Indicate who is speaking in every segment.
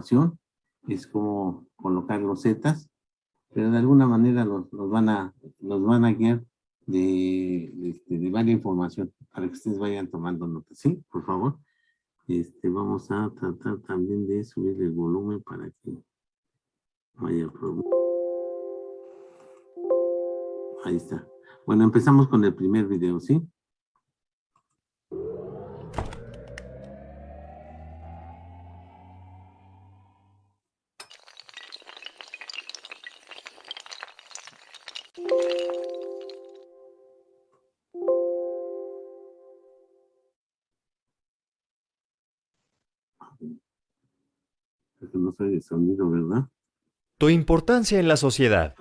Speaker 1: información, es como colocar losetas, pero de alguna manera nos van a guiar de varias información para que ustedes vayan tomando notas. ¿Sí? Por favor. Vamos a tratar también de subir el volumen para que vaya problema. Ahí está. Bueno, empezamos con el primer video, ¿sí? Porque no soy de sonido, ¿verdad?
Speaker 2: Tu importancia en la sociedad.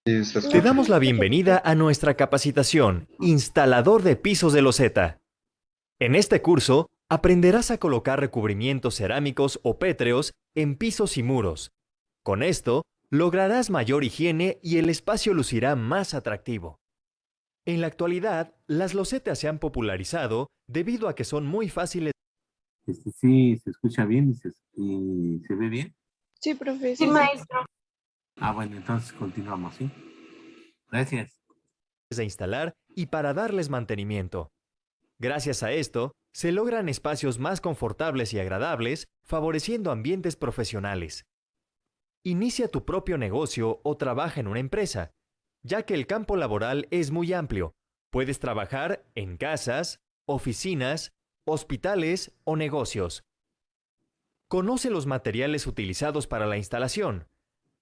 Speaker 2: Te damos la bienvenida a nuestra capacitación, Instalador de Pisos de Loseta. En este curso, aprenderás a colocar recubrimientos cerámicos o pétreos en pisos y muros. Con esto, lograrás mayor higiene y el espacio lucirá más atractivo. En la actualidad, las losetas se han popularizado debido a que son muy fáciles.
Speaker 1: Sí, se escucha bien y se ve bien.
Speaker 3: Sí, profe.
Speaker 4: Sí, maestro.
Speaker 1: Ah, bueno, entonces continuamos, ¿sí? Gracias.
Speaker 2: De instalar y para darles mantenimiento. Gracias a esto, se logran espacios más confortables y agradables, favoreciendo ambientes profesionales. Inicia tu propio negocio o trabaja en una empresa, ya que el campo laboral es muy amplio. Puedes trabajar en casas, oficinas, hospitales o negocios. Conoce los materiales utilizados para la instalación.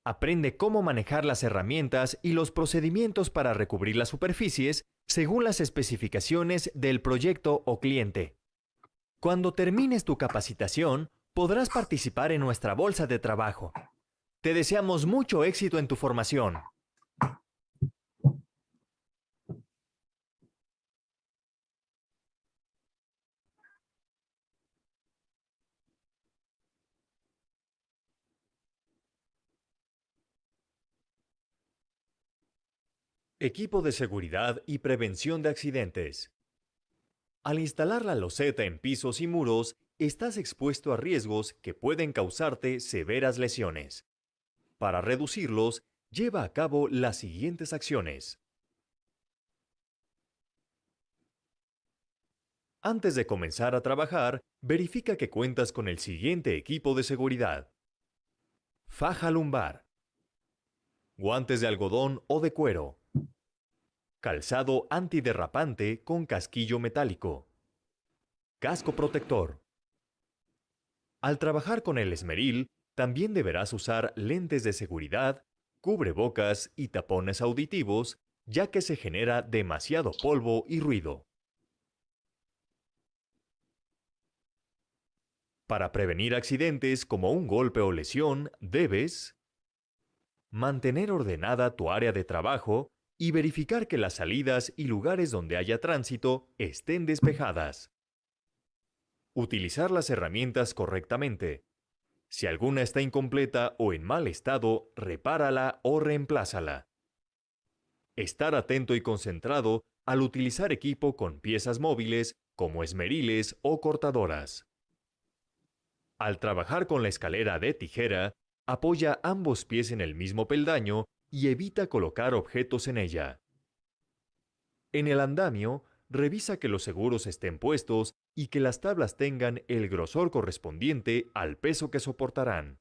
Speaker 2: Aprende cómo manejar las herramientas y los procedimientos para recubrir las superficies según las especificaciones del proyecto o cliente. Cuando termines tu capacitación, podrás participar en nuestra bolsa de trabajo. Te deseamos mucho éxito en tu formación. Equipo de seguridad y prevención de accidentes. Al instalar la loseta en pisos y muros, estás expuesto a riesgos que pueden causarte severas lesiones. Para reducirlos, lleva a cabo las siguientes acciones. Antes de comenzar a trabajar, verifica que cuentas con el siguiente equipo de seguridad. Faja lumbar. Guantes de algodón o de cuero. Calzado antiderrapante con casquillo metálico. Casco protector. Al trabajar con el esmeril, también deberás usar lentes de seguridad, cubrebocas y tapones auditivos, ya que se genera demasiado polvo y ruido. Para prevenir accidentes como un golpe o lesión, debes mantener ordenada tu área de trabajo y verificar que las salidas y lugares donde haya tránsito estén despejadas. Utilizar las herramientas correctamente. Si alguna está incompleta o en mal estado, repárala o reemplázala. Estar atento y concentrado al utilizar equipo con piezas móviles como esmeriles o cortadoras. Al trabajar con la escalera de tijera, apoya ambos pies en el mismo peldaño y evita colocar objetos en ella. En el andamio, revisa que los seguros estén puestos y que las tablas tengan el grosor correspondiente al peso que soportarán.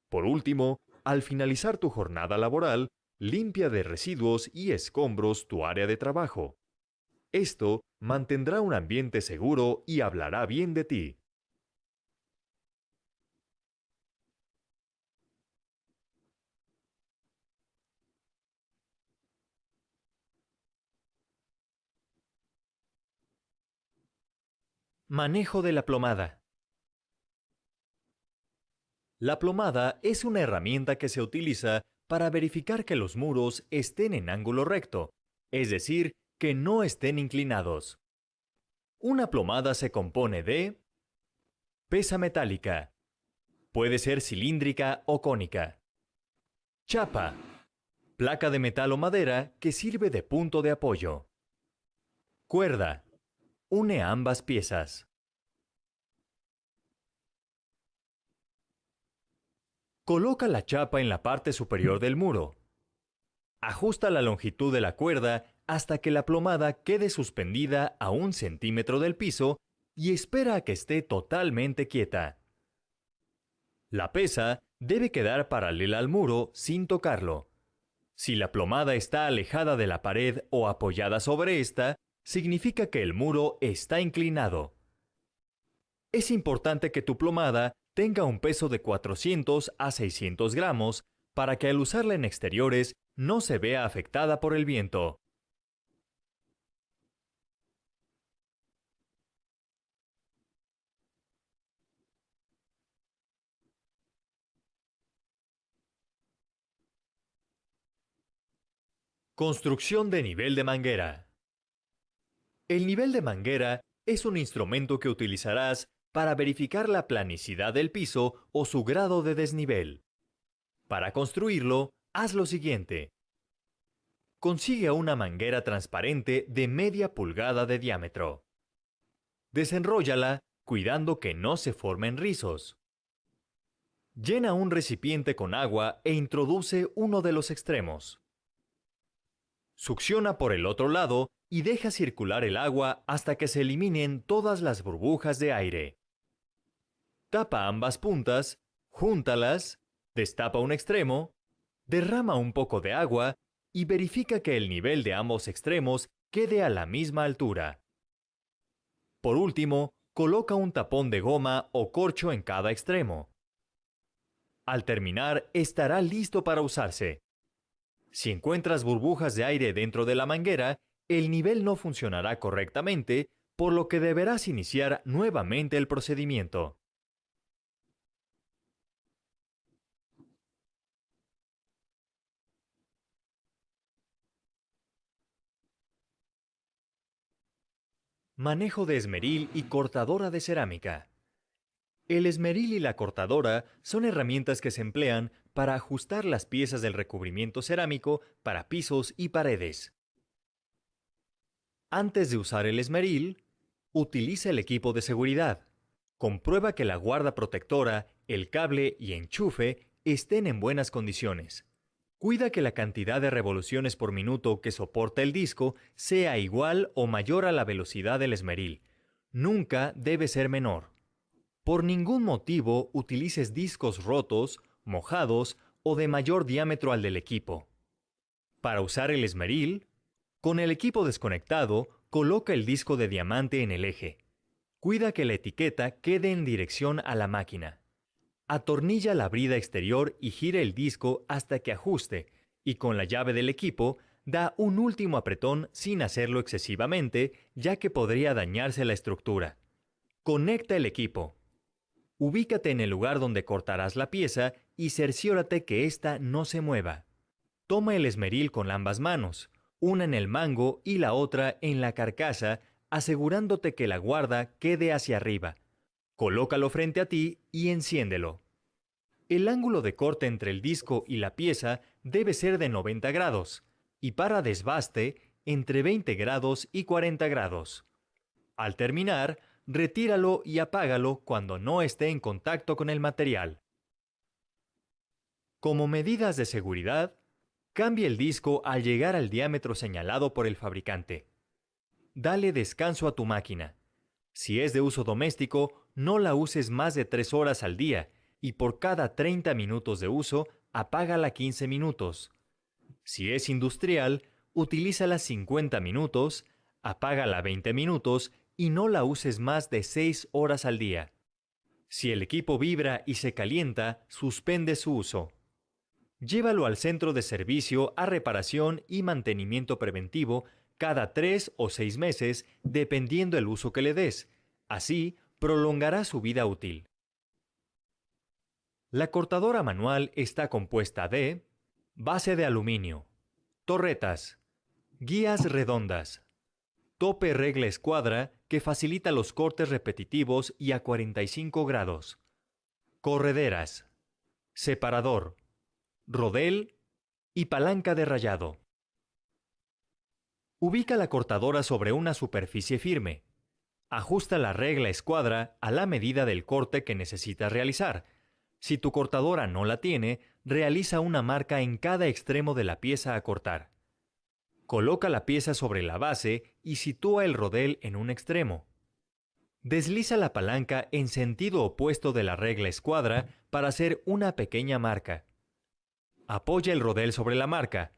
Speaker 2: Por último, al finalizar tu jornada laboral, limpia de residuos y escombros tu área de trabajo. Esto mantendrá un ambiente seguro y hablará bien de ti. Manejo de la plomada. La plomada es una herramienta que se utiliza para verificar que los muros estén en ángulo recto, es decir, que no estén inclinados. Una plomada se compone de pesa metálica, puede ser cilíndrica o cónica, chapa, placa de metal o madera que sirve de punto de apoyo, cuerda, une ambas piezas. Coloca la chapa en la parte superior del muro. Ajusta la longitud de la cuerda hasta que la plomada quede suspendida a 1 centímetro del piso y espera a que esté totalmente quieta. La pesa debe quedar paralela al muro sin tocarlo. Si la plomada está alejada de la pared o apoyada sobre esta, significa que el muro está inclinado. Es importante que tu plomada tenga un peso de 400 a 600 gramos para que al usarla en exteriores no se vea afectada por el viento. Construcción de nivel de manguera. El nivel de manguera es un instrumento que utilizarás para verificar la planicidad del piso o su grado de desnivel. Para construirlo, haz lo siguiente. Consigue una manguera transparente de media pulgada de diámetro. Desenróllala, cuidando que no se formen rizos. Llena un recipiente con agua e introduce uno de los extremos. Succiona por el otro lado y deja circular el agua hasta que se eliminen todas las burbujas de aire. Tapa ambas puntas, júntalas, destapa un extremo, derrama un poco de agua y verifica que el nivel de ambos extremos quede a la misma altura. Por último, coloca un tapón de goma o corcho en cada extremo. Al terminar, estará listo para usarse. Si encuentras burbujas de aire dentro de la manguera, el nivel no funcionará correctamente, por lo que deberás iniciar nuevamente el procedimiento. Manejo de esmeril y cortadora de cerámica. El esmeril y la cortadora son herramientas que se emplean para ajustar las piezas del recubrimiento cerámico para pisos y paredes. Antes de usar el esmeril, utiliza el equipo de seguridad. Comprueba que la guarda protectora, el cable y enchufe estén en buenas condiciones. Cuida que la cantidad de revoluciones por minuto que soporta el disco sea igual o mayor a la velocidad del esmeril. Nunca debe ser menor. Por ningún motivo utilices discos rotos, mojados o de mayor diámetro al del equipo. Para usar el esmeril, con el equipo desconectado, coloca el disco de diamante en el eje. Cuida que la etiqueta quede en dirección a la máquina. Atornilla la brida exterior y gira el disco hasta que ajuste, y con la llave del equipo, da un último apretón sin hacerlo excesivamente, ya que podría dañarse la estructura. Conecta el equipo. Ubícate en el lugar donde cortarás la pieza y cerciórate que ésta no se mueva. Toma el esmeril con ambas manos, una en el mango y la otra en la carcasa, asegurándote que la guarda quede hacia arriba. Colócalo frente a ti y enciéndelo. El ángulo de corte entre el disco y la pieza debe ser de 90 grados y para desbaste entre 20 grados y 40 grados. Al terminar, retíralo y apágalo cuando no esté en contacto con el material. Como medidas de seguridad, cambia el disco al llegar al diámetro señalado por el fabricante. Dale descanso a tu máquina. Si es de uso doméstico, no la uses más de 3 horas al día y por cada 30 minutos de uso, apágala 15 minutos. Si es industrial, utilízala 50 minutos, apágala 20 minutos y no la uses más de 6 horas al día. Si el equipo vibra y se calienta, suspende su uso. Llévalo al centro de servicio a reparación y mantenimiento preventivo cada 3 o 6 meses, dependiendo el uso que le des. Así, prolongará su vida útil. La cortadora manual está compuesta de base de aluminio, torretas, guías redondas, tope regla escuadra que facilita los cortes repetitivos y a 45 grados, correderas, separador, rodel y palanca de rayado. Ubica la cortadora sobre una superficie firme. Ajusta la regla escuadra a la medida del corte que necesitas realizar. Si tu cortadora no la tiene, realiza una marca en cada extremo de la pieza a cortar. Coloca la pieza sobre la base y sitúa el rodel en un extremo. Desliza la palanca en sentido opuesto de la regla escuadra para hacer una pequeña marca. Apoya el rodel sobre la marca.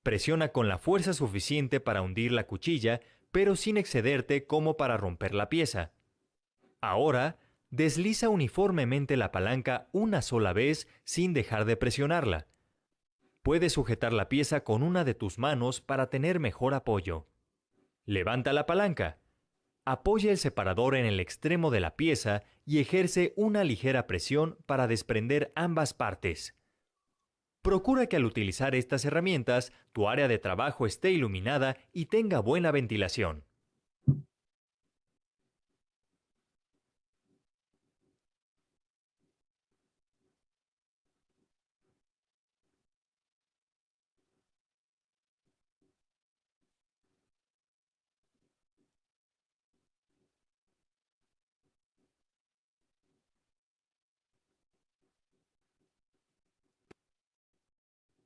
Speaker 2: Presiona con la fuerza suficiente para hundir la cuchilla, pero sin excederte como para romper la pieza. Ahora, desliza uniformemente la palanca una sola vez sin dejar de presionarla. Puedes sujetar la pieza con una de tus manos para tener mejor apoyo. Levanta la palanca. Apoya el separador en el extremo de la pieza y ejerce una ligera presión para desprender ambas partes. Procura que al utilizar estas herramientas, tu área de trabajo esté iluminada y tenga buena ventilación.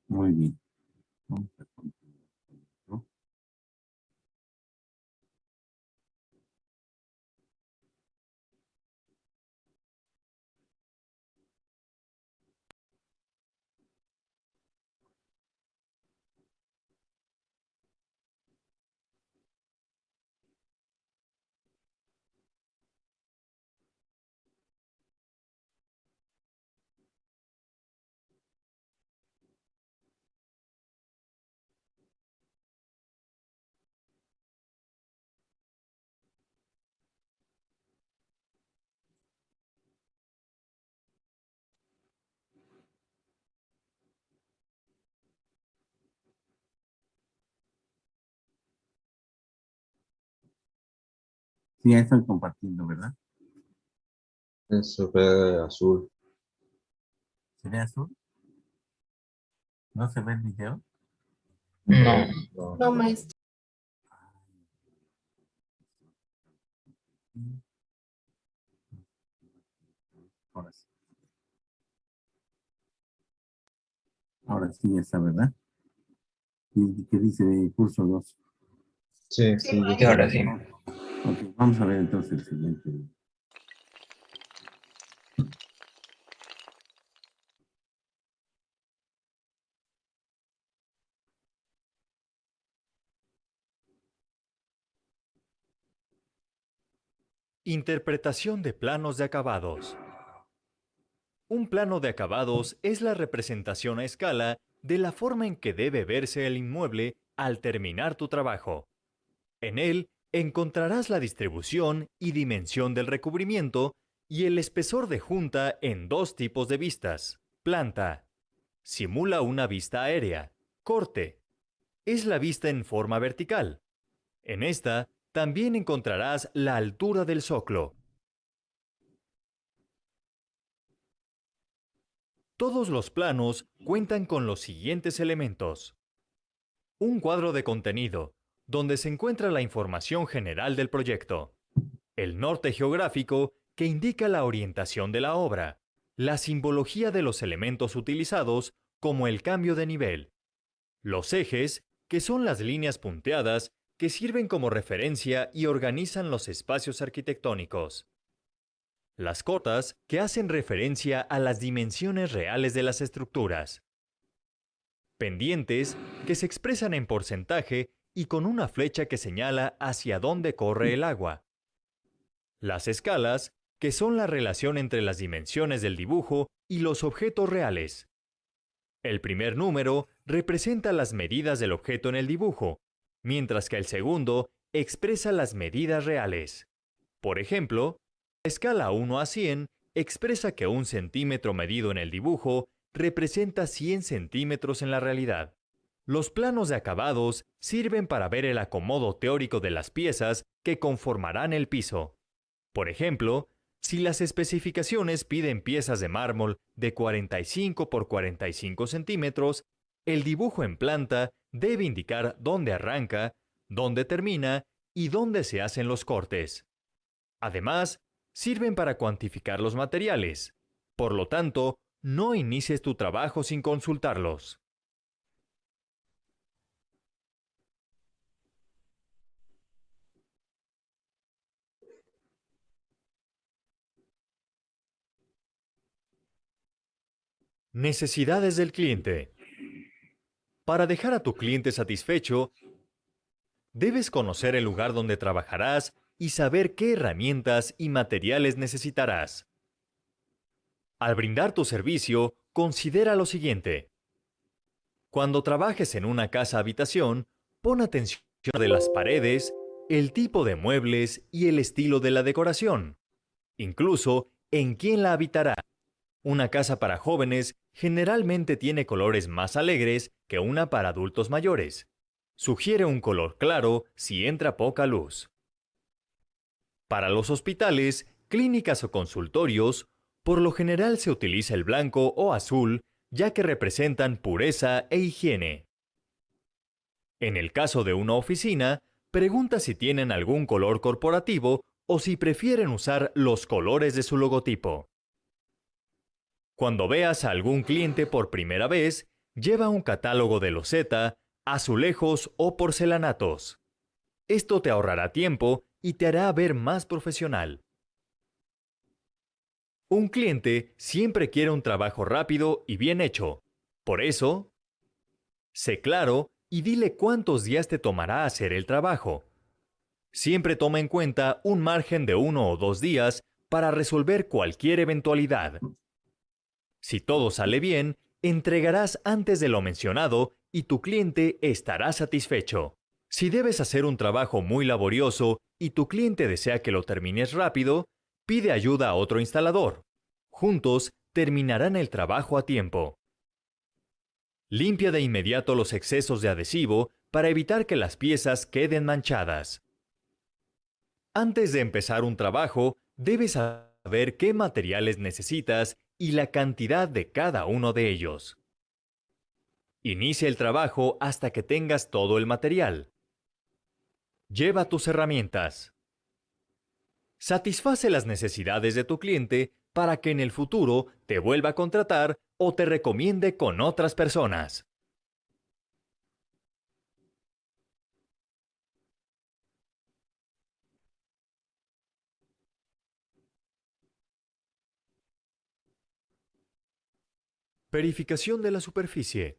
Speaker 1: Muy bien. Vamos a continuar, ¿no? Sí, ya estoy compartiendo, ¿verdad?
Speaker 3: Eso fue azul.
Speaker 1: ¿Se ve azul? ¿No se ve el video?
Speaker 4: No,
Speaker 3: No.
Speaker 4: no, maestro.
Speaker 1: Ahora sí. Ahora sí ya está, ¿verdad? ¿Y qué dice curso 2?
Speaker 3: Sí,
Speaker 4: Sí,
Speaker 3: sí.
Speaker 4: maestro.
Speaker 3: ya
Speaker 4: ahora
Speaker 3: está.
Speaker 4: sí.
Speaker 1: Ok, vamos a ver entonces el siguiente.
Speaker 2: Interpretación de planos de acabados. Un plano de acabados es la representación a escala de la forma en que debe verse el inmueble al terminar tu trabajo. En él encontrarás la distribución y dimensión del recubrimiento y el espesor de junta en dos tipos de vistas. Planta. Simula una vista aérea. Corte. Es la vista en forma vertical. En esta también encontrarás la altura del zoclo. Todos los planos cuentan con los siguientes elementos. Un cuadro de contenido, donde se encuentra la información general del proyecto. El norte geográfico, que indica la orientación de la obra. La simbología de los elementos utilizados, como el cambio de nivel. Los ejes, que son las líneas punteadas, que sirven como referencia y organizan los espacios arquitectónicos. Las cotas, que hacen referencia a las dimensiones reales de las estructuras. Pendientes, que se expresan en porcentaje y con una flecha que señala hacia dónde corre el agua. Las escalas, que son la relación entre las dimensiones del dibujo y los objetos reales. El primer número representa las medidas del objeto en el dibujo, mientras que el segundo expresa las medidas reales. Por ejemplo, la escala 1 a 100 expresa que 1 centímetro medido en el dibujo representa 100 centímetros en la realidad. Los planos de acabados sirven para ver el acomodo teórico de las piezas que conformarán el piso. Por ejemplo, si las especificaciones piden piezas de mármol de 45 por 45 centímetros, el dibujo en planta debe indicar dónde arranca, dónde termina y dónde se hacen los cortes. Además, sirven para cuantificar los materiales. Por lo tanto, no inicies tu trabajo sin consultarlos. Necesidades del cliente. Para dejar a tu cliente satisfecho, debes conocer el lugar donde trabajarás y saber qué herramientas y materiales necesitarás. Al brindar tu servicio, considera lo siguiente. Cuando trabajes en una casa-habitación, pon atención de las paredes, el tipo de muebles y el estilo de la decoración. Incluso en quién la habitará. Una casa para jóvenes generalmente tiene colores más alegres que una para adultos mayores. Sugiere un color claro si entra poca luz. Para los hospitales, clínicas o consultorios, por lo general se utiliza el blanco o azul, ya que representan pureza e higiene. En el caso de una oficina, pregunta si tienen algún color corporativo o si prefieren usar los colores de su logotipo. Cuando veas a algún cliente por primera vez, lleva un catálogo de loseta, azulejos o porcelanatos. Esto te ahorrará tiempo y te hará ver más profesional. Un cliente siempre quiere un trabajo rápido y bien hecho. Por eso, sé claro y dile cuántos días te tomará hacer el trabajo. Siempre toma en cuenta un margen de 1 o 2 días para resolver cualquier eventualidad. Si todo sale bien, entregarás antes de lo mencionado y tu cliente estará satisfecho. Si debes hacer un trabajo muy laborioso y tu cliente desea que lo termines rápido, pide ayuda a otro instalador. Juntos terminarán el trabajo a tiempo. Limpia de inmediato los excesos de adhesivo para evitar que las piezas queden manchadas. Antes de empezar un trabajo, debes saber qué materiales necesitas y la cantidad de cada uno de ellos. Inicia el trabajo hasta que tengas todo el material. Lleva tus herramientas. Satisface las necesidades de tu cliente para que en el futuro te vuelva a contratar o te recomiende con otras personas. Verificación de la superficie.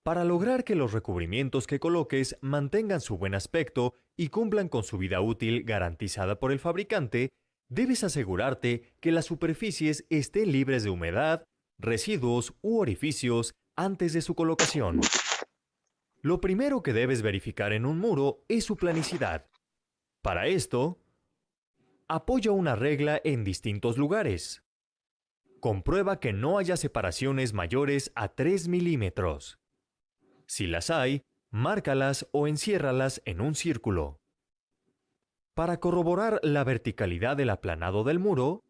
Speaker 2: Para lograr que los recubrimientos que coloques mantengan su buen aspecto y cumplan con su vida útil garantizada por el fabricante, debes asegurarte que las superficies estén libres de humedad, residuos u orificios antes de su colocación. Lo primero que debes verificar en un muro es su planicidad. Para esto, apoya una regla en distintos lugares. Comprueba que no haya separaciones mayores a 3 milímetros. Si las hay, márcalas o enciérralas en un círculo. Para corroborar la verticalidad del aplanado del muro,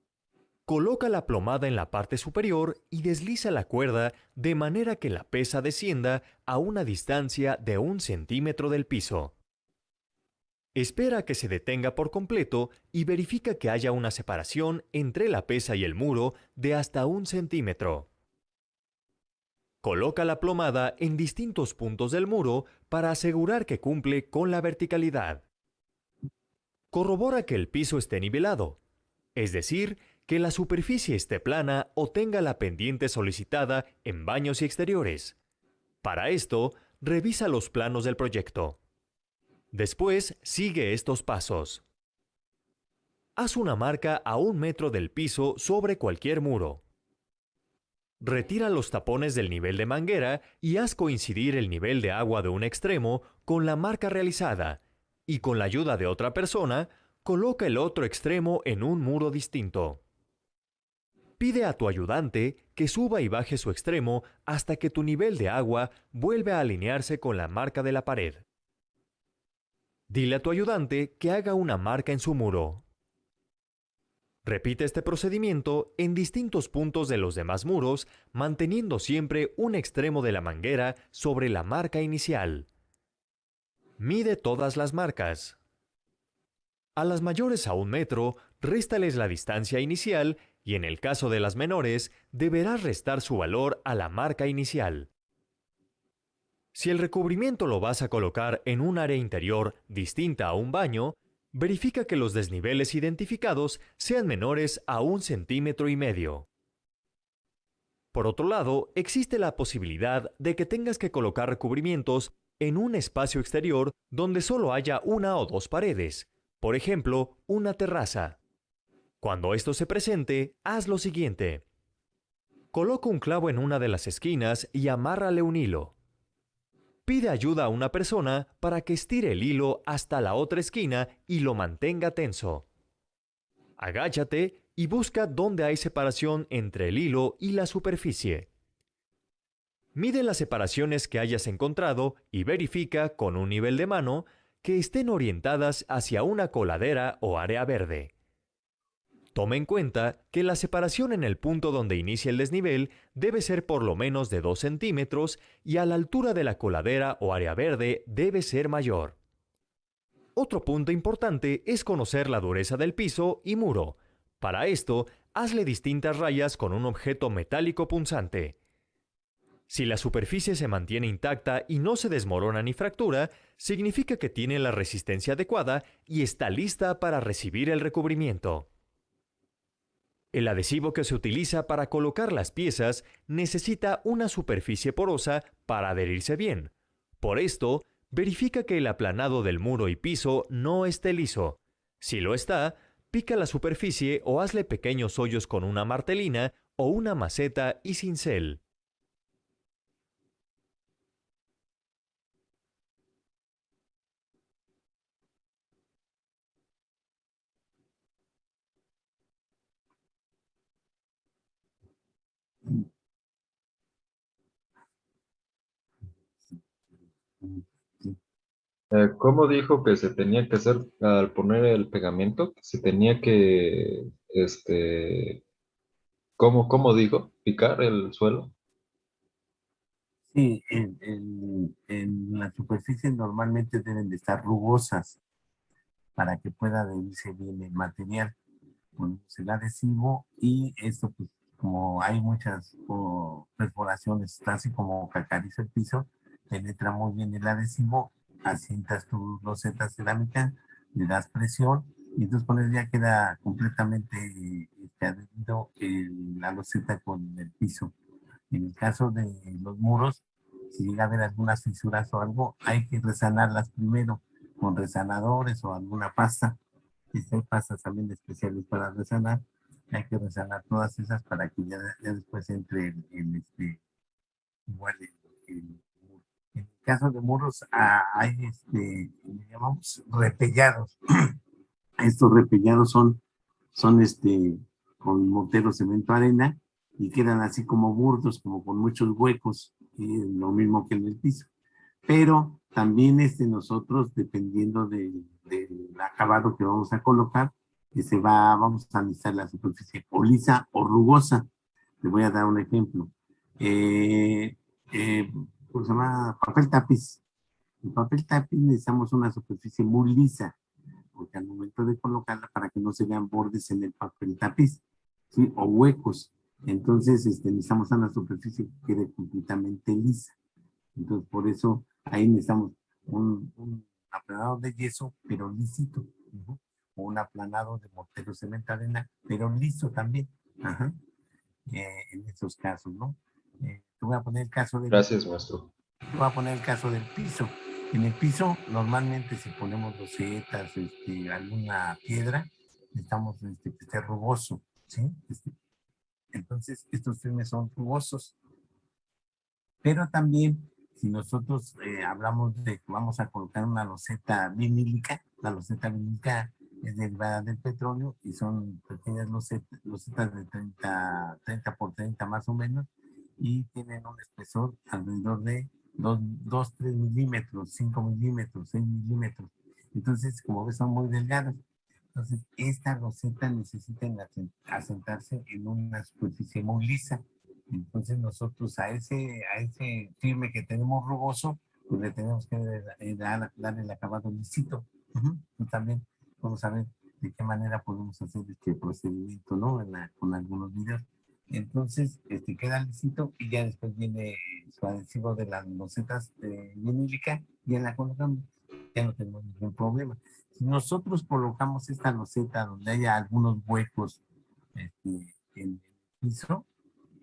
Speaker 2: coloca la plomada en la parte superior y desliza la cuerda de manera que la pesa descienda a una distancia de 1 centímetro del piso. Espera a que se detenga por completo y verifica que haya una separación entre la pesa y el muro de hasta 1 centímetro. Coloca la plomada en distintos puntos del muro para asegurar que cumple con la verticalidad. Corrobora que el piso esté nivelado, es decir, que la superficie esté plana o tenga la pendiente solicitada en baños y exteriores. Para esto, revisa los planos del proyecto. Después, sigue estos pasos. Haz una marca a 1 metro del piso sobre cualquier muro. Retira los tapones del nivel de manguera y haz coincidir el nivel de agua de un extremo con la marca realizada, y con la ayuda de otra persona, coloca el otro extremo en un muro distinto. Pide a tu ayudante que suba y baje su extremo hasta que tu nivel de agua vuelva a alinearse con la marca de la pared. Dile a tu ayudante que haga una marca en su muro. Repite este procedimiento en distintos puntos de los demás muros, manteniendo siempre un extremo de la manguera sobre la marca inicial. Mide todas las marcas. A las mayores a 1 metro, réstales la distancia inicial y en el caso de las menores, deberás restar su valor a la marca inicial. Si el recubrimiento lo vas a colocar en un área interior distinta a un baño, verifica que los desniveles identificados sean menores a 1,5 cm. Por otro lado, existe la posibilidad de que tengas que colocar recubrimientos en un espacio exterior donde solo haya una o dos paredes, por ejemplo, una terraza. Cuando esto se presente, haz lo siguiente. Coloca un clavo en una de las esquinas y amárrale un hilo. Pide ayuda a una persona para que estire el hilo hasta la otra esquina y lo mantenga tenso. Agáchate y busca dónde hay separación entre el hilo y la superficie. Mide las separaciones que hayas encontrado y verifica con un nivel de mano que estén orientadas hacia una coladera o área verde. Toma en cuenta que la separación en el punto donde inicia el desnivel debe ser por lo menos de 2 centímetros y a la altura de la coladera o área verde debe ser mayor. Otro punto importante es conocer la dureza del piso y muro. Para esto, hazle distintas rayas con un objeto metálico punzante. Si la superficie se mantiene intacta y no se desmorona ni fractura, significa que tiene la resistencia adecuada y está lista para recibir el recubrimiento. El adhesivo que se utiliza para colocar las piezas necesita una superficie porosa para adherirse bien. Por esto, verifica que el aplanado del muro y piso no esté liso. Si lo está, pica la superficie o hazle pequeños hoyos con una martelina o una maceta y cincel.
Speaker 3: ¿Cómo dijo que se tenía que hacer al poner el pegamento? Se tenía que, ¿cómo dijo? ¿Picar el suelo?
Speaker 1: Sí, en la superficie normalmente deben de estar rugosas para que pueda adherirse bien el material. Ponemos el adhesivo y esto, pues, como hay muchas perforaciones, está así como cacariza el piso, penetra muy bien el adhesivo, asientas tu loseta cerámica, le das presión y entonces con eso ya queda completamente adherido la loseta con el piso. En el caso de los muros, si llega a haber algunas fisuras o algo, hay que resanarlas primero con resanadores o alguna pasta. Hay pastas también especiales para resanar. Hay que resanar todas esas para que ya después entre igual muro. En el caso de muros, hay le llamamos repellados. Estos repellados son con mortero, cemento, arena y quedan así como burdos, como con muchos huecos, y lo mismo que en el piso. Pero también nosotros, dependiendo del acabado que vamos a colocar, vamos a necesitar la superficie o lisa o rugosa. Le voy a dar un ejemplo. Eh, ¿Cómo se llama? Papel tapiz. El papel tapiz necesitamos una superficie muy lisa, porque al momento de colocarla, para que no se vean bordes en el papel tapiz, ¿sí? O huecos. Entonces, necesitamos una superficie que quede completamente lisa. Entonces, por eso ahí necesitamos un aplanado de yeso, pero lisito. O un aplanado de mortero, cemento, arena, pero liso también. Ajá. En esos casos, ¿no? Te voy a poner el caso
Speaker 3: Gracias, maestro.
Speaker 1: te voy a poner el caso del piso. En el piso, normalmente si ponemos losetas, alguna piedra, necesitamos que esté rugoso, ¿sí? Entonces, estos firmes son rugosos. Pero también, si nosotros hablamos de que vamos a colocar una loseta vinílica, la loseta vinílica es derivada del petróleo y son pequeñas losetas de 30 por 30 más o menos, y tienen un espesor alrededor de 3 milímetros, 5 milímetros, 6 milímetros. Entonces, como ves, son muy delgadas. Entonces, esta loseta necesita asentarse en una superficie muy lisa. Entonces nosotros a ese firme que tenemos rugoso, pues le tenemos que dar el acabado lisito. Y también vamos a ver de qué manera podemos hacer este procedimiento, ¿no? Con algunos videos. Entonces, queda lisito y ya después viene su adhesivo de las losetas vinílica y ya la colocamos. Ya no tenemos ningún problema. Si nosotros colocamos esta loseta donde haya algunos huecos en el piso,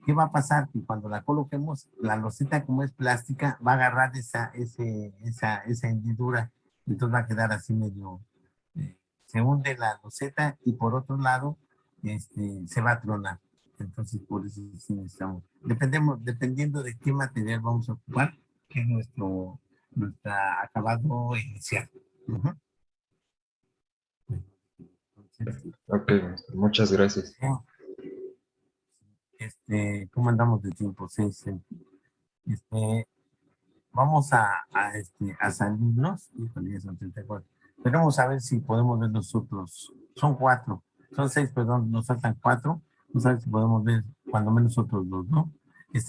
Speaker 1: ¿qué va a pasar? Que cuando la coloquemos, la loseta, como es plástica, va a agarrar esa hendidura. Entonces va a quedar así medio, se hunde la loseta y por otro lado, se va a tronar. Entonces, por eso sí necesitamos. Dependiendo de qué material vamos a ocupar, que es nuestro acabado inicial. Ujú. Entonces,
Speaker 3: Ok, maestro, muchas gracias.
Speaker 1: ¿cómo andamos de tiempo? Sí, sí. Vamos a salirnos. Híjole, ya son 34. Pero vamos a ver si podemos ver nosotros. Son 4, son 6, perdón, nos faltan 4. Vamos a ver si podemos ver cuando menos otros 2, ¿no?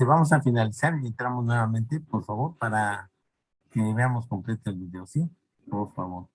Speaker 1: Vamos a finalizar y entramos nuevamente, por favor, para que veamos completo el video, ¿sí? Por favor.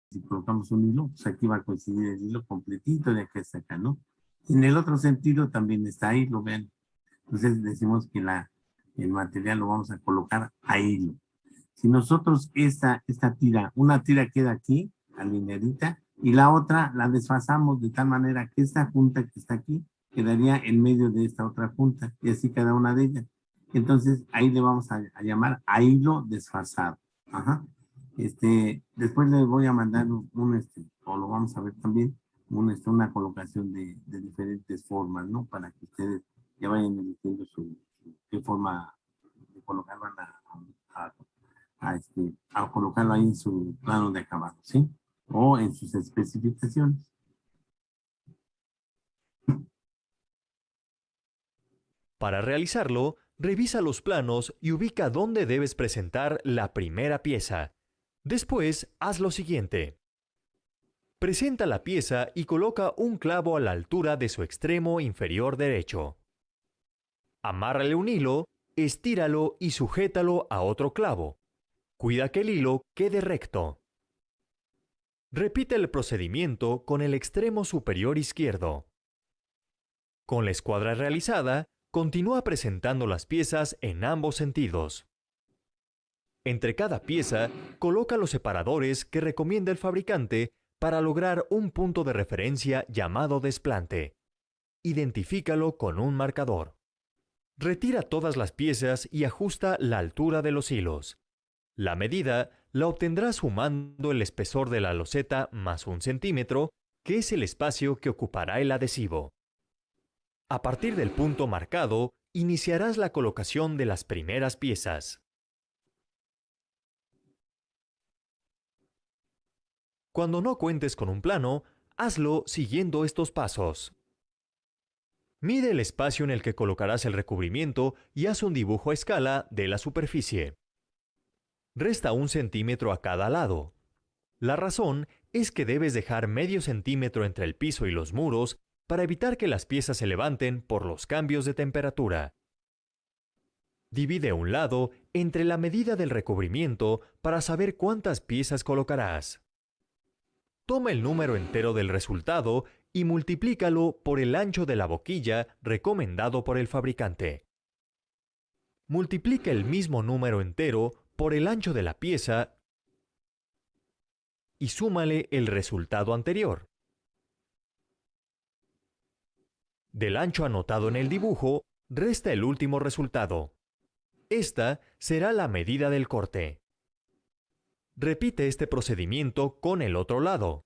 Speaker 1: Si colocamos un hilo, pues aquí va a coincidir el hilo completito de acá hasta acá, ¿no? En el otro sentido también está ahí, lo ven. Entonces decimos que el material lo vamos a colocar a hilo. Si nosotros esta tira, una tira queda aquí, alineadita, y la otra la desfasamos de tal manera que esta junta que está aquí quedaría en medio de esta otra junta, y así cada una de ellas. Entonces ahí le vamos a llamar a hilo desfasado. Ajá. Después les voy a mandar o lo vamos a ver también, una colocación de diferentes formas, ¿no? Para que ustedes ya vayan eligiendo qué forma de colocarlo a, a colocarlo ahí en su plano de acabado, ¿sí? O en sus especificaciones.
Speaker 2: Para realizarlo, revisa los planos y ubica dónde debes presentar la primera pieza. Después, haz lo siguiente. Presenta la pieza y coloca un clavo a la altura de su extremo inferior derecho. Amárrale un hilo, estíralo y sujétalo a otro clavo. Cuida que el hilo quede recto. Repite el procedimiento con el extremo superior izquierdo. Con la escuadra realizada, continúa presentando las piezas en ambos sentidos. Entre cada pieza, coloca los separadores que recomienda el fabricante para lograr un punto de referencia llamado desplante. Identifícalo con un marcador. Retira todas las piezas y ajusta la altura de los hilos. La medida la obtendrás sumando el espesor de la loseta más 1 centímetro, que es el espacio que ocupará el adhesivo. A partir del punto marcado, iniciarás la colocación de las primeras piezas. Cuando no cuentes con un plano, hazlo siguiendo estos pasos. Mide el espacio en el que colocarás el recubrimiento y haz un dibujo a escala de la superficie. Resta 1 centímetro a cada lado. La razón es que debes dejar medio centímetro entre el piso y los muros para evitar que las piezas se levanten por los cambios de temperatura. Divide un lado entre la medida del recubrimiento para saber cuántas piezas colocarás. Toma el número entero del resultado y multiplícalo por el ancho de la boquilla recomendado por el fabricante. Multiplica el mismo número entero por el ancho de la pieza y súmale el resultado anterior. Del ancho anotado en el dibujo, resta el último resultado. Esta será la medida del corte. Repite este procedimiento con el otro lado.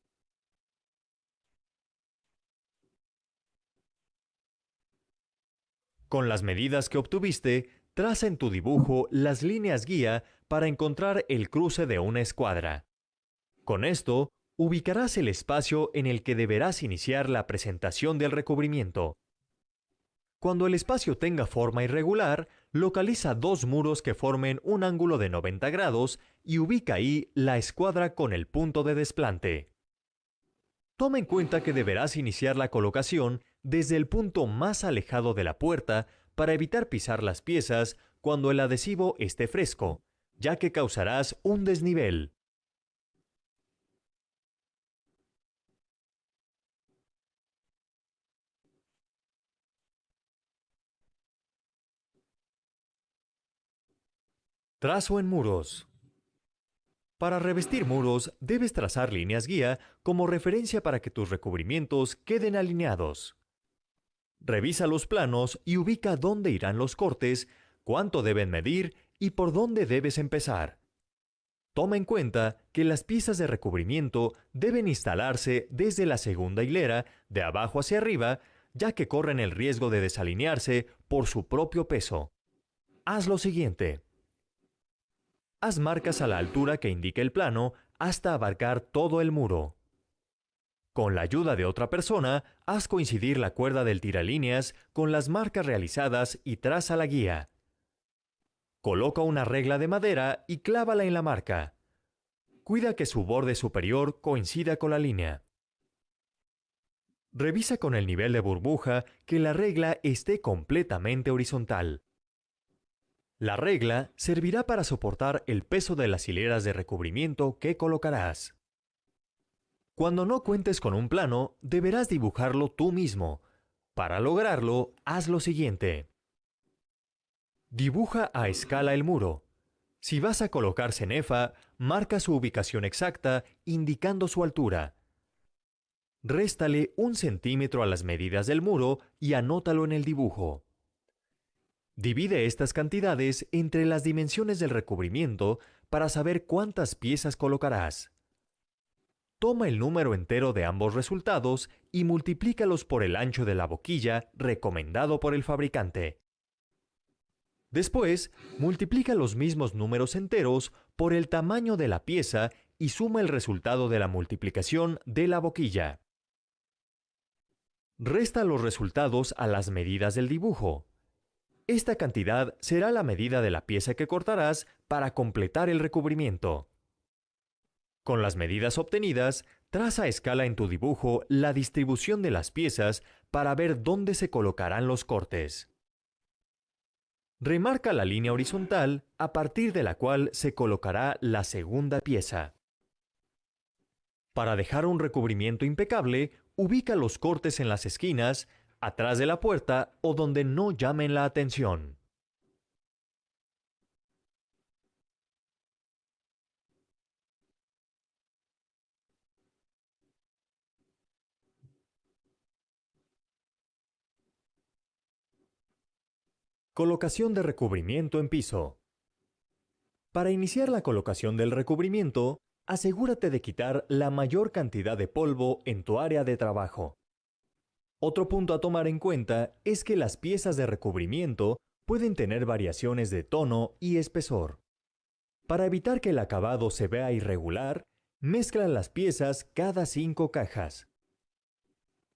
Speaker 2: Con las medidas que obtuviste, traza en tu dibujo las líneas guía para encontrar el cruce de una escuadra. Con esto, ubicarás el espacio en el que deberás iniciar la presentación del recubrimiento. Cuando el espacio tenga forma irregular, localiza 2 muros que formen un ángulo de 90 grados y ubica ahí la escuadra con el punto de desplante. Toma en cuenta que deberás iniciar la colocación desde el punto más alejado de la puerta para evitar pisar las piezas cuando el adhesivo esté fresco, ya que causarás un desnivel. Trazo en muros. Para revestir muros, debes trazar líneas guía como referencia para que tus recubrimientos queden alineados. Revisa los planos y ubica dónde irán los cortes, cuánto deben medir y por dónde debes empezar. Toma en cuenta que las piezas de recubrimiento deben instalarse desde la segunda hilera, de abajo hacia arriba, ya que corren el riesgo de desalinearse por su propio peso. Haz lo siguiente. Haz marcas a la altura que indica el plano hasta abarcar todo el muro. Con la ayuda de otra persona, haz coincidir la cuerda del tiralíneas con las marcas realizadas y traza la guía. Coloca una regla de madera y clávala en la marca. Cuida que su borde superior coincida con la línea. Revisa con el nivel de burbuja que la regla esté completamente horizontal. La regla servirá para soportar el peso de las hileras de recubrimiento que colocarás. Cuando no cuentes con un plano, deberás dibujarlo tú mismo. Para lograrlo, haz lo siguiente. Dibuja a escala el muro. Si vas a colocar cenefa, marca su ubicación exacta indicando su altura. Réstale 1 centímetro a las medidas del muro y anótalo en el dibujo. Divide estas cantidades entre las dimensiones del recubrimiento para saber cuántas piezas colocarás. Toma el número entero de ambos resultados y multiplícalos por el ancho de la boquilla recomendado por el fabricante. Después, multiplica los mismos números enteros por el tamaño de la pieza y suma el resultado de la multiplicación de la boquilla. Resta los resultados a las medidas del dibujo. Esta cantidad será la medida de la pieza que cortarás para completar el recubrimiento. Con las medidas obtenidas, Traza a escala en tu dibujo la distribución de las piezas para ver dónde se colocarán los cortes. Remarca la línea horizontal a partir de la cual se colocará la segunda pieza. Para dejar un recubrimiento impecable, ubica los cortes en las esquinas, atrás de la puerta o donde no llamen la atención. Colocación de recubrimiento en piso. Para iniciar la colocación del recubrimiento, asegúrate de quitar la mayor cantidad de polvo en tu área de trabajo. Otro punto a tomar en cuenta es que las piezas de recubrimiento pueden tener variaciones de tono y espesor. Para evitar que el acabado se vea irregular, mezcla las piezas cada 5 cajas.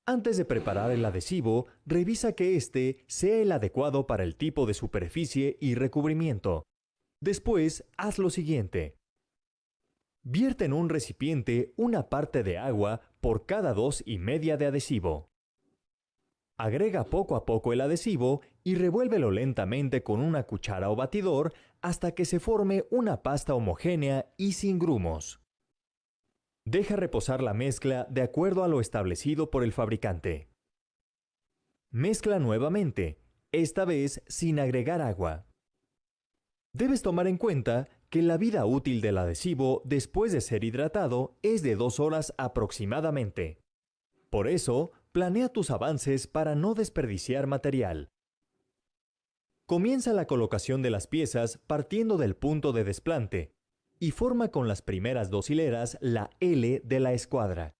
Speaker 2: Antes de preparar el adhesivo, revisa que este sea el adecuado para el tipo de superficie y recubrimiento. Después, haz lo siguiente. Vierte en un recipiente una parte de agua por cada 2,5 de adhesivo. Agrega poco a poco el adhesivo y revuélvelo lentamente con una cuchara o batidor hasta que se forme una pasta homogénea y sin grumos. Deja reposar la mezcla de acuerdo a lo establecido por el fabricante. Mezcla nuevamente, esta vez sin agregar agua. Debes tomar en cuenta que la vida útil del adhesivo después de ser hidratado es de 2 horas aproximadamente. Por eso, planea tus avances para no desperdiciar material. Comienza la colocación de las piezas partiendo del punto de desplante y forma con las primeras 2 hileras la L de la escuadra.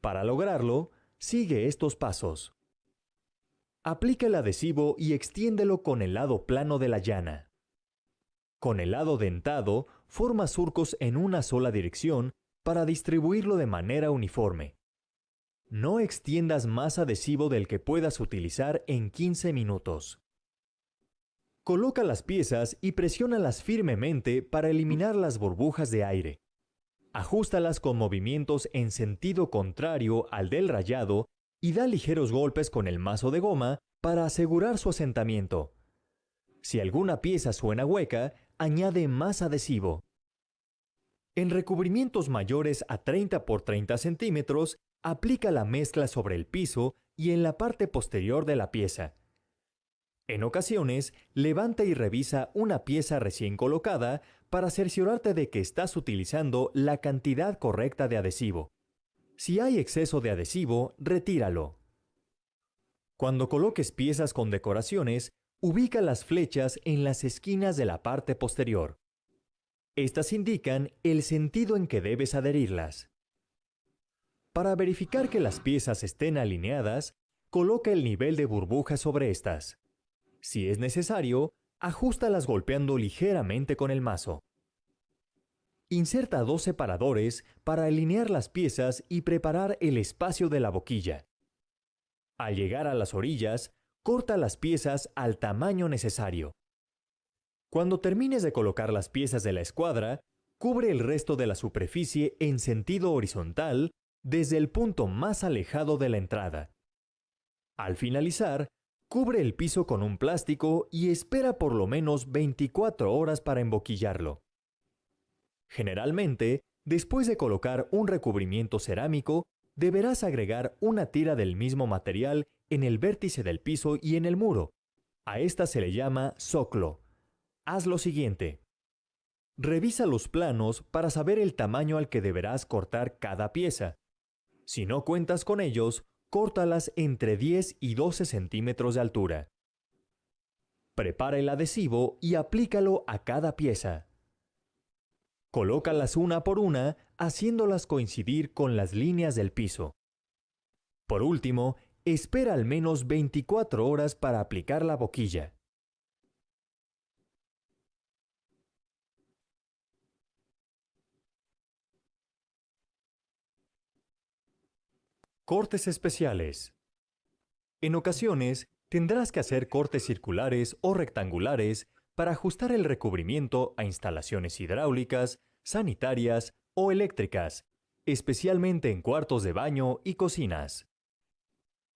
Speaker 2: Para lograrlo, sigue estos pasos. Aplica el adhesivo y extiéndelo con el lado plano de la llana. Con el lado dentado, forma surcos en una sola dirección para distribuirlo de manera uniforme. No extiendas más adhesivo del que puedas utilizar en 15 minutos. Coloca las piezas y presiónalas firmemente para eliminar las burbujas de aire. Ajústalas con movimientos en sentido contrario al del rayado y da ligeros golpes con el mazo de goma para asegurar su asentamiento. Si alguna pieza suena hueca, añade más adhesivo. En recubrimientos mayores a 30 por 30 centímetros, aplica la mezcla sobre el piso y en la parte posterior de la pieza. En ocasiones, levanta y revisa una pieza recién colocada para cerciorarte de que estás utilizando la cantidad correcta de adhesivo. Si hay exceso de adhesivo, retíralo. Cuando coloques piezas con decoraciones, ubica las flechas en las esquinas de la parte posterior. Estas indican el sentido en que debes adherirlas. Para verificar que las piezas estén alineadas, coloca el nivel de burbujas sobre estas. Si es necesario, ajústalas golpeando ligeramente con el mazo. Inserta 2 separadores para alinear las piezas y preparar el espacio de la boquilla. Al llegar a las orillas, corta las piezas al tamaño necesario. Cuando termines de colocar las piezas de la escuadra, cubre el resto de la superficie en sentido horizontal desde el punto más alejado de la entrada. Al finalizar, cubre el piso con un plástico y espera por lo menos 24 horas para emboquillarlo. Generalmente, después de colocar un recubrimiento cerámico, deberás agregar una tira del mismo material en el vértice del piso y en el muro. A esta se le llama zoclo. Haz lo siguiente. Revisa los planos para saber el tamaño al que deberás cortar cada pieza. Si no cuentas con ellos, córtalas entre 10 y 12 centímetros de altura. Prepara el adhesivo y aplícalo a cada pieza. Colócalas una por una, haciéndolas coincidir con las líneas del piso. Por último, espera al menos 24 horas para aplicar la boquilla. Cortes especiales. En ocasiones, tendrás que hacer cortes circulares o rectangulares para ajustar el recubrimiento a instalaciones hidráulicas, sanitarias o eléctricas, especialmente en cuartos de baño y cocinas.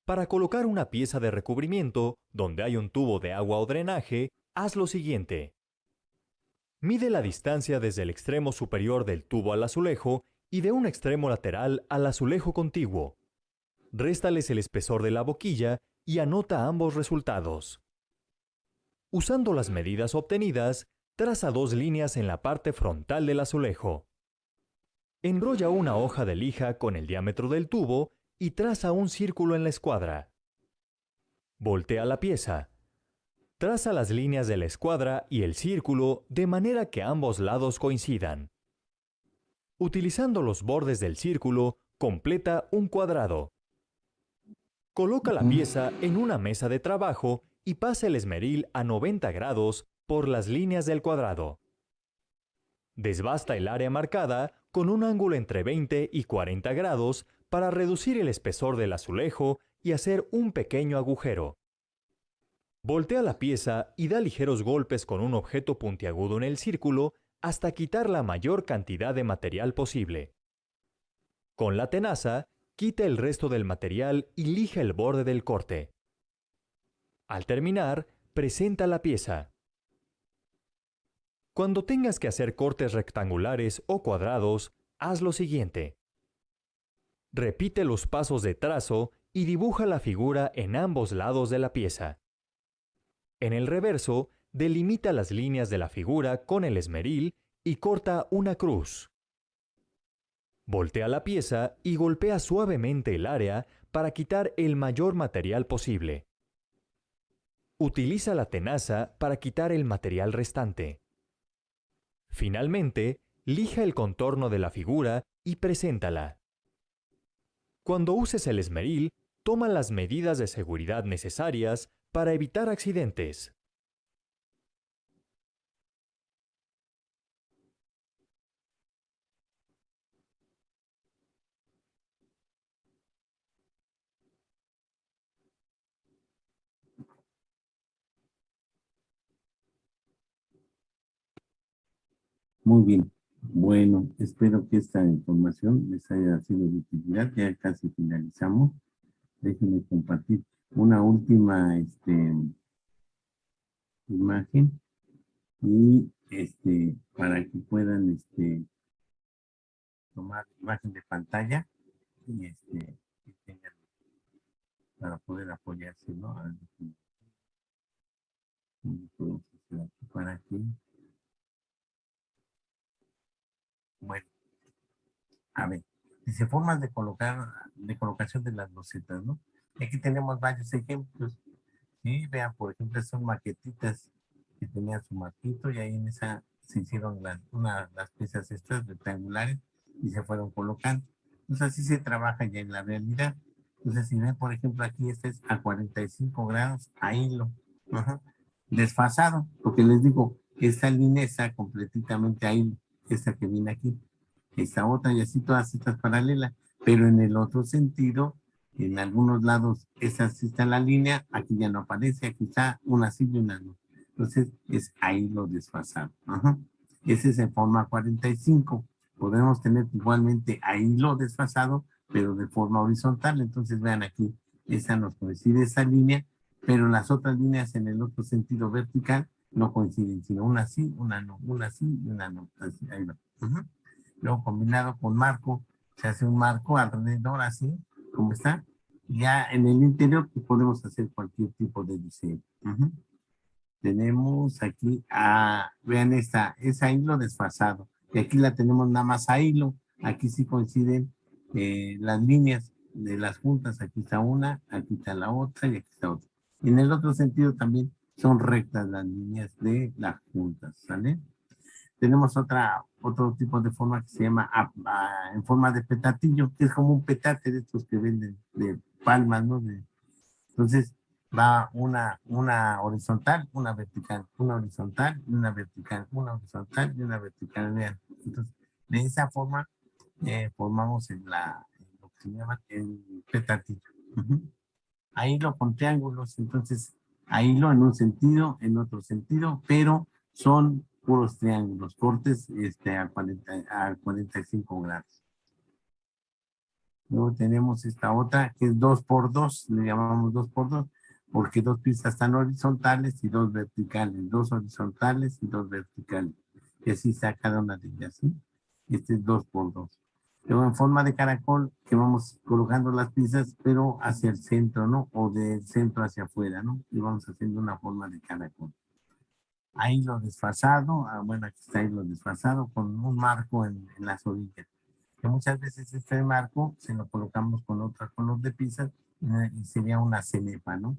Speaker 2: Para colocar una pieza de recubrimiento donde hay un tubo de agua o drenaje, haz lo siguiente. Mide la distancia desde el extremo superior del tubo al azulejo y de un extremo lateral al azulejo contiguo. Réstales el espesor de la boquilla y anota ambos resultados. Usando las medidas obtenidas, traza 2 líneas en la parte frontal del azulejo. Enrolla una hoja de lija con el diámetro del tubo y traza un círculo en la escuadra. Voltea la pieza. Traza las líneas de la escuadra y el círculo de manera que ambos lados coincidan. Utilizando los bordes del círculo, completa un cuadrado. Coloca la pieza en una mesa de trabajo y pasa el esmeril a 90 grados por las líneas del cuadrado. Desbasta el área marcada con un ángulo entre 20 y 40 grados para reducir el espesor del azulejo y hacer un pequeño agujero. Voltea la pieza y da ligeros golpes con un objeto puntiagudo en el círculo hasta quitar la mayor cantidad de material posible. Con la tenaza, quita el resto del material y lija el borde del corte. Al terminar, presenta la pieza. Cuando tengas que hacer cortes rectangulares o cuadrados, haz lo siguiente. Repite los pasos de trazo y dibuja la figura en ambos lados de la pieza. En el reverso, delimita las líneas de la figura con el esmeril y corta una cruz. Voltea la pieza y golpea suavemente el área para quitar el mayor material posible. Utiliza la tenaza para quitar el material restante. Finalmente, lija el contorno de la figura y preséntala. Cuando uses el esmeril, toma las medidas de seguridad necesarias para evitar accidentes.
Speaker 1: Muy bien. Bueno, espero que esta información les haya sido de utilidad. Ya casi finalizamos. Déjenme compartir una última imagen y para que puedan tomar imagen de pantalla y que tengan para poder apoyarse, ¿no? Podemos hacer aquí para aquí. Bueno, a ver, dice formas de colocación de las losetas, ¿no? Aquí tenemos varios ejemplos. Sí, vean, por ejemplo, son maquetitas que tenían su marquito y ahí en esa se hicieron las piezas estas rectangulares y se fueron colocando. Entonces así se trabaja ya en la realidad. Entonces si ven, por ejemplo, aquí este es a 45 grados a hilo. Ajá. Desfasado, porque les digo, esta línea está completamente a hilo, esta que viene aquí, esta otra y así todas estas paralelas, pero en el otro sentido, en algunos lados, esa sí está la línea, aquí ya no aparece, aquí está una sí y una no. Entonces, es ahí lo desfasado. Ajá. Ese es en forma 45. Podemos tener igualmente ahí lo desfasado, pero de forma horizontal. Entonces, vean aquí, esa nos coincide esa línea, pero las otras líneas en el otro sentido vertical no coinciden, sino una sí, una no, una sí y una no. Así, ahí va. Ajá. Luego combinado con marco, se hace un marco alrededor así, como está. Ya en el interior pues, podemos hacer cualquier tipo de diseño. Tenemos aquí, vean es a hilo desfasado. Y aquí la tenemos nada más a hilo. Aquí sí coinciden las líneas de las juntas. Aquí está una, aquí está la otra y aquí está otra. Y en el otro sentido también son rectas las líneas de las juntas, ¿sale? Tenemos otro tipo de forma que se llama en forma de petatillo, que es como un petate de estos que venden de palmas, ¿no? Entonces va una horizontal, una vertical, una horizontal y una vertical, una horizontal y una vertical, vean. Entonces, de esa forma formamos lo que se llama el petatillo. Ahí lo con triángulos, entonces ahí lo en un sentido, en otro sentido, pero son puros triángulos, cortes a 45 grados. Luego tenemos esta otra que es 2x2, le llamamos 2x2, porque dos pistas están horizontales y dos verticales, dos horizontales y dos verticales. Y así está cada una de ellas, ¿sí? Este es 2x2. Luego en forma de caracol, que vamos colocando las piezas, pero hacia el centro, ¿no? O del centro hacia afuera, ¿no? Y vamos haciendo una forma de caracol. Ahí lo desfasado, bueno, aquí está ahí lo desfasado con un marco en las orillas. Que muchas veces este marco se lo colocamos con otro color de piezas y sería una cenefa, ¿no?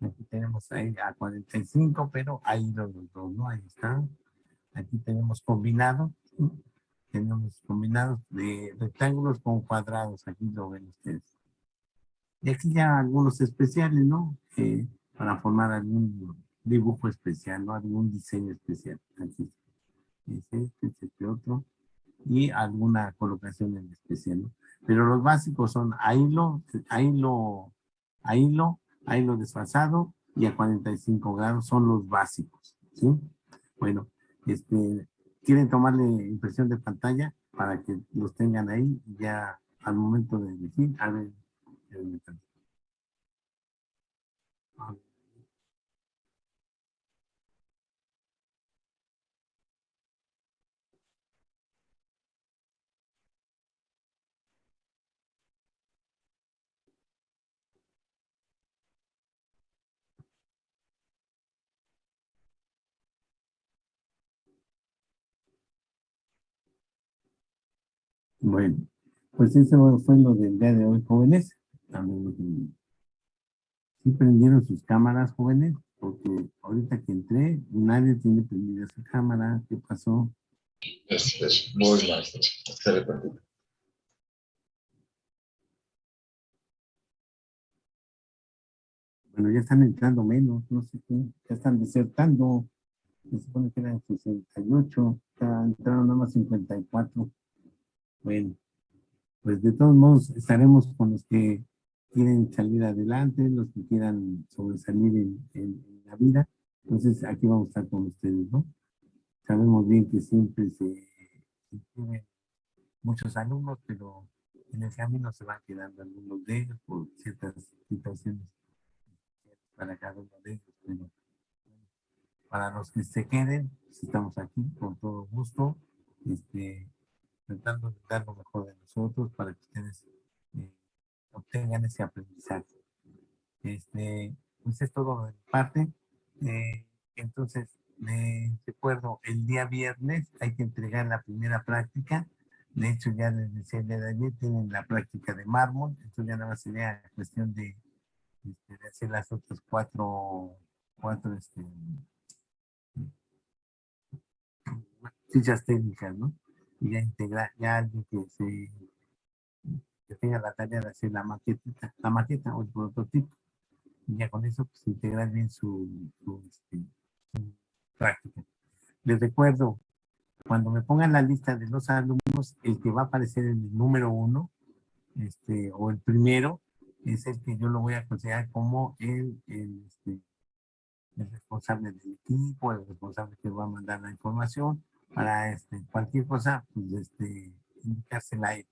Speaker 1: Aquí tenemos ahí a 45, pero ahí los dos, ¿no? Ahí están. Aquí tenemos combinados, ¿sí? Tenemos combinados de rectángulos con cuadrados, aquí lo ven ustedes. Y aquí ya algunos especiales, ¿no? Para formar algún dibujo especial, ¿no? Algún diseño especial. Aquí es este otro. Y alguna colocación en especial, ¿no? Pero los básicos son a hilo, a hilo desfasado y a 45 grados son los básicos, ¿sí? Bueno, ¿quieren tomarle impresión de pantalla para que los tengan ahí y ya al momento de elegir? A ver, bueno, pues eso fue lo del día de hoy, jóvenes. También, ¿sí prendieron sus cámaras, jóvenes? Porque ahorita que entré, nadie tiene prendida su cámara. ¿Qué pasó?
Speaker 3: Voy, maestro. Espere tantito.
Speaker 1: Bueno, ya están entrando menos, no sé qué, ya están desertando. Se supone que eran 68, ya entraron nada más 54. Bueno, pues de todos modos estaremos con los que quieren salir adelante, los que quieran sobresalir en la vida. Entonces aquí vamos a estar con ustedes, ¿no? Sabemos bien que siempre se tienen muchos alumnos, pero en el camino se van quedando algunos de ellos por ciertas situaciones para cada uno de ellos. Pero para los que se queden, pues estamos aquí con todo gusto, tratando de dar lo mejor de nosotros para que ustedes eh, obtengan ese aprendizaje. Pues es todo de mi parte. Entonces, recuerdo, el día viernes hay que entregar la primera práctica. De hecho, ya les decía el día de ayer, tienen la práctica de mármol. Entonces ya nada más sería cuestión de hacer las otras cuatro fichas técnicas, ¿no? Y ya integrar, ya alguien que tenga la tarea de hacer la maqueta o el prototipo. Y ya con eso, pues integrar bien su práctica. Les recuerdo, cuando me pongan la lista de los alumnos, el que va a aparecer en el número 1, o el primero, es el que yo lo voy a considerar como el responsable del equipo, el responsable que va a mandar la información, para cualquier cosa, pues indicársela a él.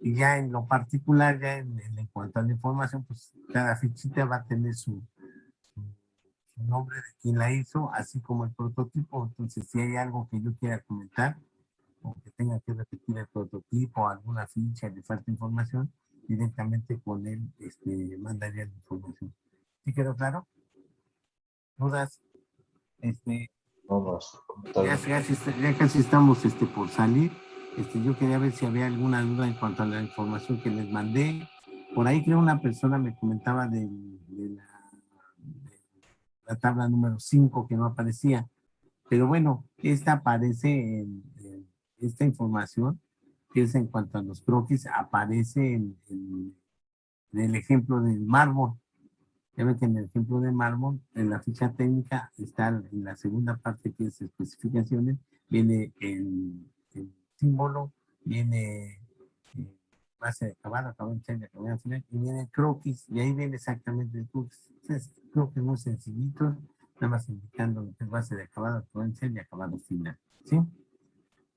Speaker 1: Y ya en lo particular, ya en cuanto a la información, pues cada fichita va a tener su nombre de quien la hizo, así como el prototipo. Entonces, si hay algo que yo quiera comentar o que tenga que repetir el prototipo, alguna ficha, le falta información, directamente con él mandaría la información. ¿Sí quedó claro? ¿Dudas?
Speaker 3: No, maestro. Está
Speaker 1: Ya,
Speaker 3: bien.
Speaker 1: ya casi estamos por salir. Yo quería ver si había alguna duda en cuanto a la información que les mandé. Por ahí creo una persona me comentaba de la tabla número 5 que no aparecía. Pero bueno, esta aparece esta información, que es en cuanto a los croquis, aparece en el ejemplo del mármol. Ya ven que en el ejemplo de mármol, en la ficha técnica, está en la segunda parte que es especificaciones, viene el símbolo, viene base de acabado, acabado en serie, acabado en final, y viene el croquis, y ahí viene exactamente el croquis. Entonces, creo que muy sencillito, nada más indicando lo que es base de acabado, acabado en serie, acabado final. ¿Sí?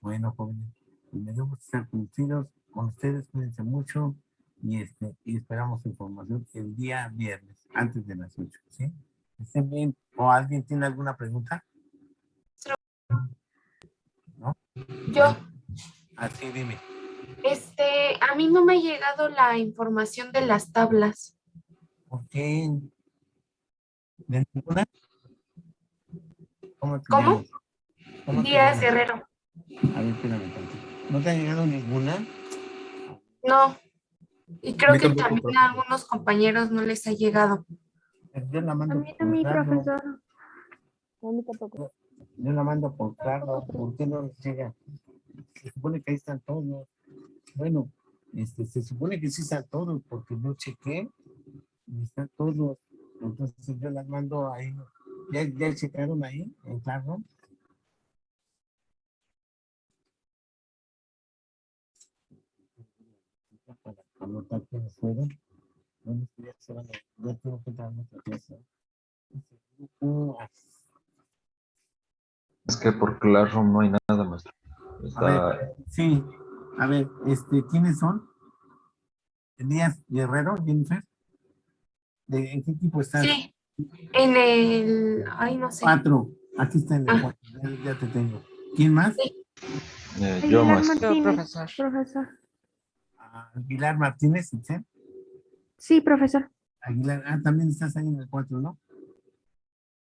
Speaker 1: Bueno, jóvenes, Me dio gusto estar con ustedes, cuídense mucho y esperamos información el día viernes, antes de las 8, ¿sí? ¿Estén bien? ¿O alguien tiene alguna pregunta? ¿No?
Speaker 5: Yo,
Speaker 1: Así dime.
Speaker 5: a mí no me ha llegado la información de las tablas.
Speaker 1: ¿Por qué? ¿De ninguna? ¿Cómo te
Speaker 5: ¿Cómo?
Speaker 1: llamas? ¿Cómo te
Speaker 5: Díaz
Speaker 1: llamas?
Speaker 5: Herrero.
Speaker 1: A ver, espérame tantito. ¿No te ha llegado ninguna?
Speaker 5: No, y creo
Speaker 3: mí
Speaker 5: que
Speaker 3: tampoco,
Speaker 5: también a algunos compañeros no les ha llegado.
Speaker 1: Yo la mando por Claro. Yo la mando por Claro. ¿Por qué no les llega? Se supone que ahí están todos. Bueno, se supone que sí están todos, porque yo chequé y están todos. Entonces yo las mando ahí. ¿Ya checaron ahí en Claro? Para anotar quiénes fueron. Bueno, ya se van ya tengo que dar otra clase.
Speaker 3: es que por Classroom no hay nada, maestro.
Speaker 1: A
Speaker 3: Está,
Speaker 1: ver, sí. A ver, ¿quiénes son? Elías Guerrero, Jennifer. ¿En qué equipo estás?
Speaker 5: Sí, en el, ay, no sé.
Speaker 1: 4. Aquí está en el
Speaker 5: Ah.
Speaker 1: 4. Ya te tengo. ¿Quién más?
Speaker 5: Sí.
Speaker 3: yo, maestro.
Speaker 6: Yo, profesor.
Speaker 1: Aguilar Martínez, ¿sí?
Speaker 6: Sí, profesor.
Speaker 1: Aguilar, también estás ahí en el 4, ¿no?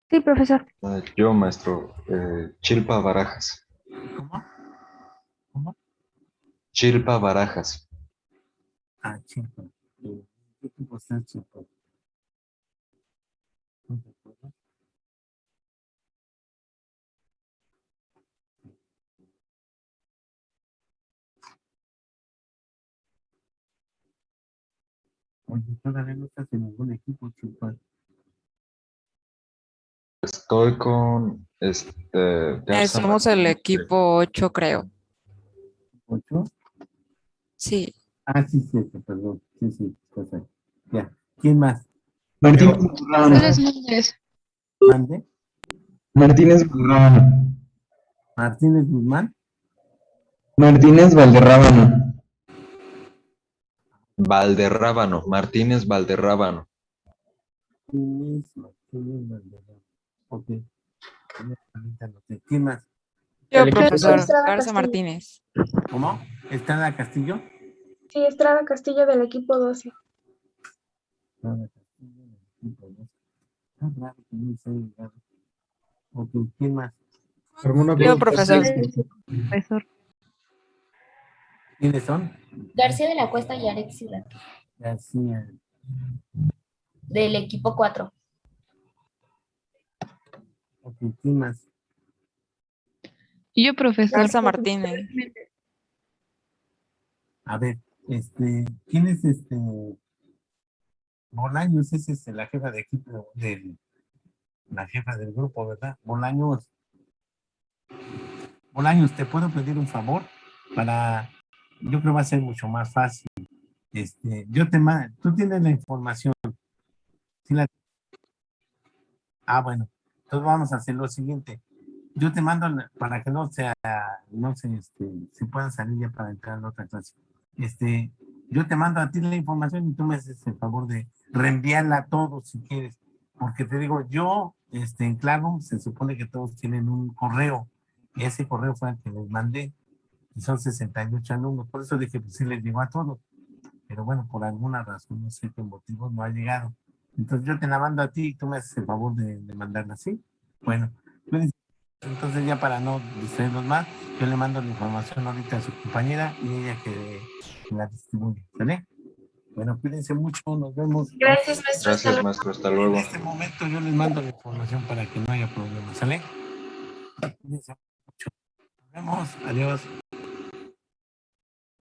Speaker 6: Sí, profesor.
Speaker 3: Yo, maestro. Chilpa Barajas.
Speaker 1: ¿Cómo? ¿Cómo?
Speaker 3: Chilpa Barajas.
Speaker 1: Chico. ¿En qué equipo estás, Chico? ¿No te acuerdas? Oye, todavía no estás en ningún equipo, Chico.
Speaker 3: Estoy con Garza
Speaker 7: Somos el
Speaker 3: Martínez.
Speaker 7: equipo 8, creo.
Speaker 1: 8.
Speaker 7: Sí.
Speaker 1: Sí, perdón. Sí, perfecto. Ya. ¿Quién más?
Speaker 8: Martínez
Speaker 3: Yo,
Speaker 8: Valderrábano.
Speaker 1: Mande.
Speaker 8: Martínez Valderrábano.
Speaker 1: Martínez Guzmán.
Speaker 8: Martínez Valderrábano.
Speaker 3: Valderrábano. Martínez Valderrábano.
Speaker 1: Martínez Valderrama. Ok. Ahorita anoté. ¿Quién más?
Speaker 7: Yo,
Speaker 6: El equipo
Speaker 7: profesor
Speaker 5: Estrada
Speaker 7: Garza
Speaker 5: Castillo.
Speaker 7: Martínez.
Speaker 1: ¿Cómo? ¿Estrada Castillo?
Speaker 5: Sí, Estrada Castillo del equipo 12.
Speaker 1: Estrada Castillo, del equipo 2. Está raro que no se haya llegado. Ok, ¿quién más?
Speaker 7: Yo, profesor.
Speaker 6: Profesor.
Speaker 1: ¿Quiénes son?
Speaker 9: García de la Cuesta y Alexis
Speaker 1: García.
Speaker 9: del equipo 4.
Speaker 1: Ok, ¿quién más?
Speaker 6: Y yo, profesor.
Speaker 7: Garza Martínez.
Speaker 1: A ver, ¿quién es Bolaños? Esa es la jefa de equipo la jefa del grupo, ¿verdad? Bolaños. Bolaños, ¿te puedo pedir un favor? Yo creo que va a ser mucho más fácil. Tú tienes la información. ¿Sí bueno. Entonces vamos a hacer lo siguiente. Yo te mando para que se puedan salir ya para entrar en otra clase. Yo te mando a ti la información y tú me haces el favor de reenviarla a todos si quieres. Porque te digo, yo, en Claro, se supone que todos tienen un correo. Y ese correo fue el que les mandé. Y son 68 alumnos. Por eso dije, pues sí les llegó a todos. Pero bueno, por alguna razón, no sé qué motivo, no ha llegado. Entonces yo te la mando a ti y tú me haces el favor de mandarla, ¿sí? Bueno, entonces ya para no distraernos más, yo le mando la información ahorita a su compañera y ella que la distribuye, ¿sale? Bueno, cuídense mucho, nos vemos.
Speaker 5: Gracias, maestro. Hasta
Speaker 3: Gracias,
Speaker 5: luego.
Speaker 3: maestro. Hasta
Speaker 1: En
Speaker 3: luego.
Speaker 1: este momento yo les mando la información para que no haya problemas, ¿sale? Cuídense mucho. Nos vemos, adiós.